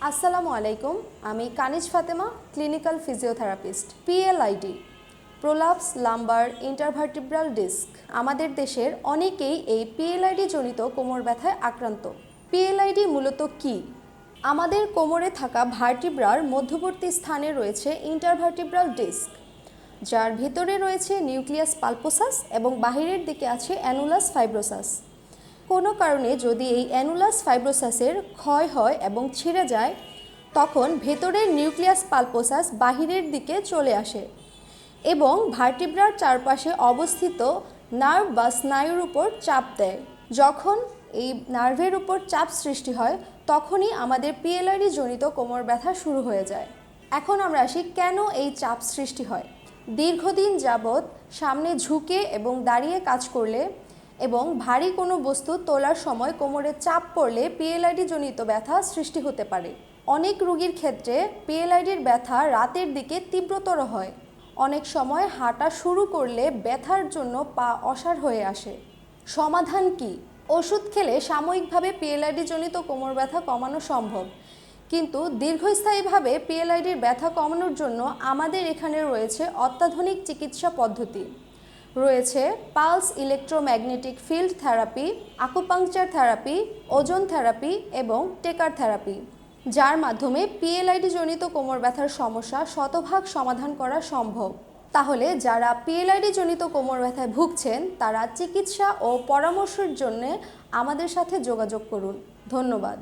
আসসালামু আলাইকুম, আমি Kaniz Fatema, clinical physiotherapist. PLID, prolapse lumbar intervertebral disc. আমাদের দেশের অনেকেই এই পিএলআইডি জনিত কোমর ব্যথায় আক্রান্ত। পিএলআইডি মূলত কী? আমাদের কোমরে থাকা ভার্টিব্রার মধ্যবর্তী স্থানে রয়েছে ইন্টারভার্টিব্রাল ডিস্ক, যার ভিতরে রয়েছে নিউক্লিয়াস পালপোসাস এবং বাহিরের দিকে আছে অ্যানুলাস ফাইব্রোসাস। কোনো কারণে যদি এই অ্যানুলাস ফাইব্রোসাসের ক্ষয় হয় এবং ছিঁড়ে যায়, তখন ভেতরের নিউক্লিয়াস পালপোসাস বাহিরের দিকে চলে আসে এবং ভার্টিব্রার চারপাশে অবস্থিত নার্ভ বা স্নায়ুর উপর চাপ দেয়। যখন এই নার্ভের উপর চাপ সৃষ্টি হয়, তখনই আমাদের পিএলআইডি জনিত কোমর ব্যথা শুরু হয়ে যায়। এখন আমরা আসি কেন এই চাপ সৃষ্টি হয়। দীর্ঘদিন যাবৎ সামনে ঝুঁকে এবং দাঁড়িয়ে কাজ করলে এবং ভারী কোনো বস্তু তোলার সময় কোমরে চাপ পড়লে পিএলআইডি জনিত ব্যথা সৃষ্টি হতে পারে। অনেক রোগীর ক্ষেত্রে পিএলআইডির ব্যথা রাতের দিকে তীব্রতর হয়। অনেক সময় হাঁটা শুরু করলে ব্যথার জন্য পা অসাড় হয়ে আসে। সমাধান কি? ওষুধ খেলে সাময়িকভাবে পিএলআইডি জনিত কোমর ব্যথা কমানো সম্ভব, কিন্তু দীর্ঘস্থায়ীভাবে পিএলআইডির ব্যথা কমানোর জন্য আমাদের এখানে রয়েছে অত্যাধুনিক চিকিৎসা পদ্ধতি। রয়েছে pulse electromagnetic field therapy, acupuncture therapy, ওজন থেরাপি এবং টেকার থেরাপি, যার মাধ্যমে পিএলআইডি জনিত কোমর ব্যথার সমস্যা শতভাগ সমাধান করা সম্ভব। তাহলে যারা পিএলআইডি জনিত কোমর ব্যথায় ভুগছেন, তারা চিকিৎসা ও পরামর্শের জন্য আমাদের সাথে যোগাযোগ করুন। ধন্যবাদ।